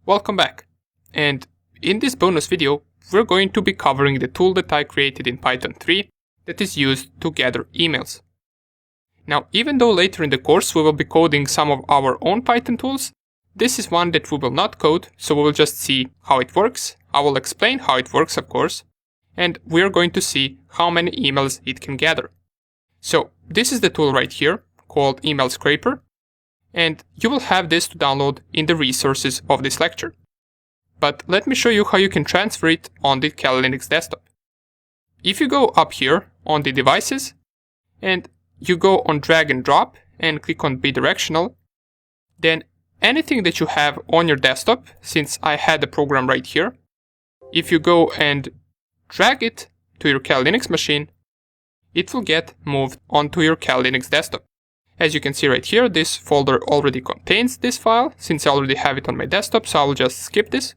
Welcome back, and in this bonus video we're going to be covering the tool that I created in Python 3 that is used to gather emails. Now, even though later in the course we will be coding some of our own Python tools, this is one that we will not code, so we will just see how it works. I will explain how it works, of course, and we're going to see how many emails it can gather. So this is the tool right here called Email Scraper, and you will have this to download in the resources of this lecture. But let me show you how you can transfer it on the Kali Linux desktop. If you go up here on the devices and you go on drag and drop and click on bidirectional, then anything that you have on your desktop, since I had the program right here, if you go and drag it to your Kali Linux machine, it will get moved onto your Kali Linux desktop. As you can see right here, this folder already contains this file, since I already have it on my desktop, so I'll just skip this.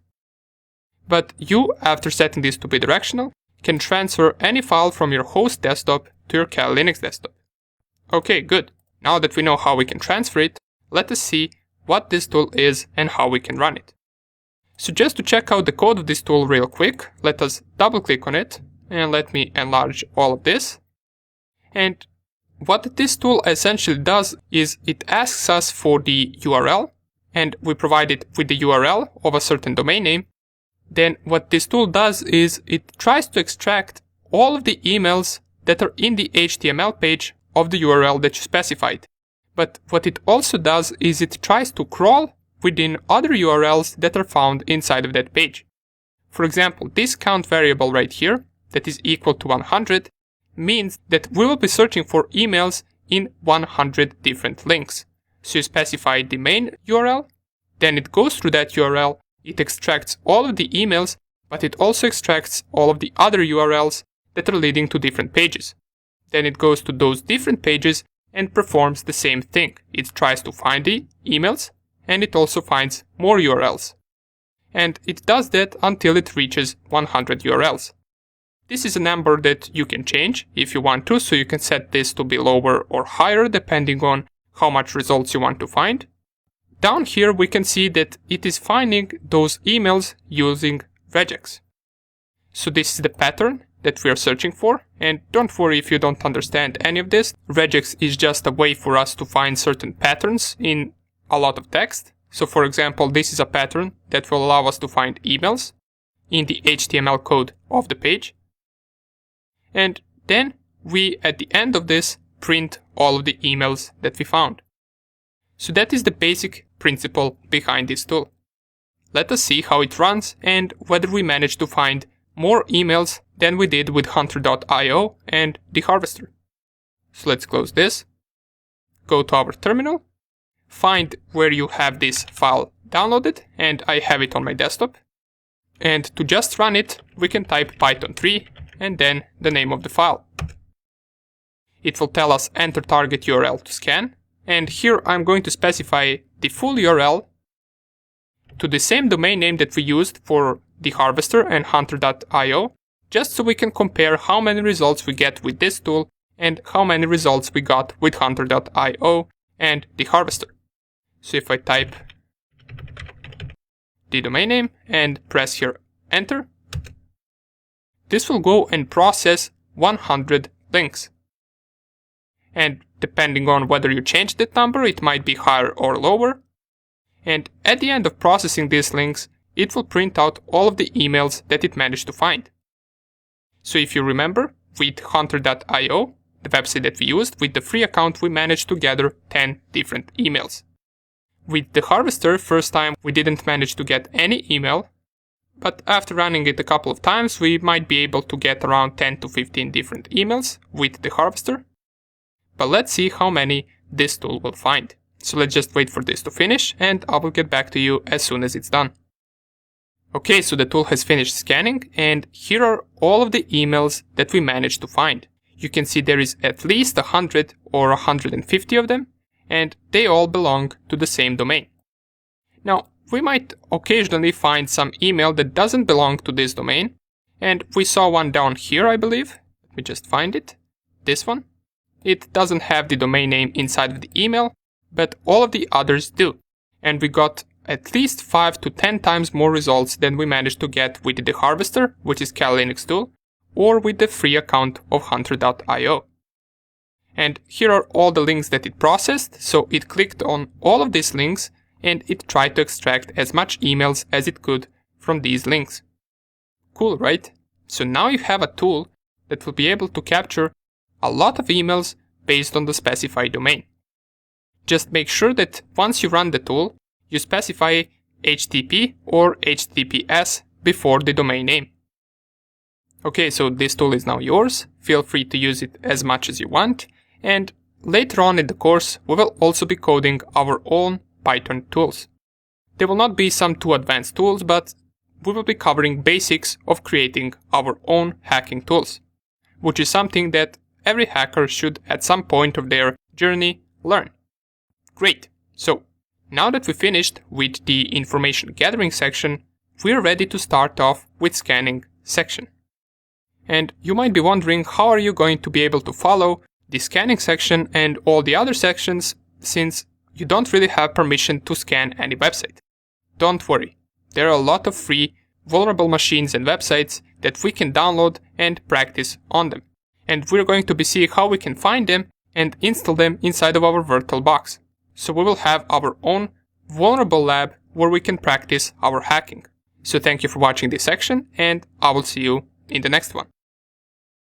But you, after setting this to bidirectional, can transfer any file from your host desktop to your Kali Linux desktop. Okay, good. Now that we know how we can transfer it, let us see what this tool is and how we can run it. So just to check out the code of this tool real quick, let us double click on it and let me enlarge all of this. And what this tool essentially does is it asks us for the URL, and we provide it with the URL of a certain domain name. Then what this tool does is it tries to extract all of the emails that are in the HTML page of the URL that you specified. But what it also does is it tries to crawl within other URLs that are found inside of that page. For example, this count variable right here, that is equal to 100, means that we will be searching for emails in 100 different links. So you specify the main URL, then it goes through that URL, it extracts all of the emails, but it also extracts all of the other URLs that are leading to different pages. Then it goes to those different pages and performs the same thing. It tries to find the emails, and it also finds more URLs. And it does that until it reaches 100 URLs. This is a number that you can change if you want to, so you can set this to be lower or higher depending on how much results you want to find. Down here we can see that it is finding those emails using regex. So this is the pattern that we are searching for, and don't worry if you don't understand any of this. Regex is just a way for us to find certain patterns in a lot of text. So for example, this is a pattern that will allow us to find emails in the HTML code of the page. And then we, at the end of this, print all of the emails that we found. So that is the basic principle behind this tool. Let us see how it runs and whether we manage to find more emails than we did with hunter.io and the harvester. So let's close this, go to our terminal, find where you have this file downloaded, and I have it on my desktop. And to just run it, we can type Python 3 and then the name of the file. It will tell us enter target URL to scan, and here I'm going to specify the full URL to the same domain name that we used for the harvester and hunter.io, just so we can compare how many results we get with this tool and how many results we got with hunter.io and the harvester. So if I type the domain name and press here enter, this will go and process 100 links. And depending on whether you change that number, it might be higher or lower. And at the end of processing these links, it will print out all of the emails that it managed to find. So if you remember, with hunter.io, the website that we used, with the free account we managed to gather 10 different emails. With the harvester, first time we didn't manage to get any email, but after running it a couple of times, we might be able to get around 10 to 15 different emails with the harvester. But let's see how many this tool will find. So let's just wait for this to finish, and I will get back to you as soon as it's done. Okay, so the tool has finished scanning, and here are all of the emails that we managed to find. You can see there is at least 100 or 150 of them, and they all belong to the same domain. Now, we might occasionally find some email that doesn't belong to this domain, and we saw one down here, I believe. Let me just find it. This one. It doesn't have the domain name inside of the email, but all of the others do. And we got at least 5 to 10 times more results than we managed to get with the Harvester, which is Kali Linux tool, or with the free account of Hunter.io. And here are all the links that it processed, so it clicked on all of these links and it tried to extract as much emails as it could from these links. Cool, right? So now you have a tool that will be able to capture a lot of emails based on the specified domain. Just make sure that once you run the tool, you specify HTTP or HTTPS before the domain name. Okay, so this tool is now yours. Feel free to use it as much as you want. And later on in the course, we will also be coding our own Python tools. They will not be some too advanced tools, but we will be covering basics of creating our own hacking tools, which is something that every hacker should at some point of their journey learn. Great. So now that we finished with the information gathering section, we are ready to start off with scanning section. And you might be wondering, how are you going to be able to follow the scanning section and all the other sections, since you don't really have permission to scan any website? Don't worry, there are a lot of free vulnerable machines and websites that we can download and practice on them. And we're going to be seeing how we can find them and install them inside of our VirtualBox. So we will have our own vulnerable lab where we can practice our hacking. So thank you for watching this section, and I will see you in the next one.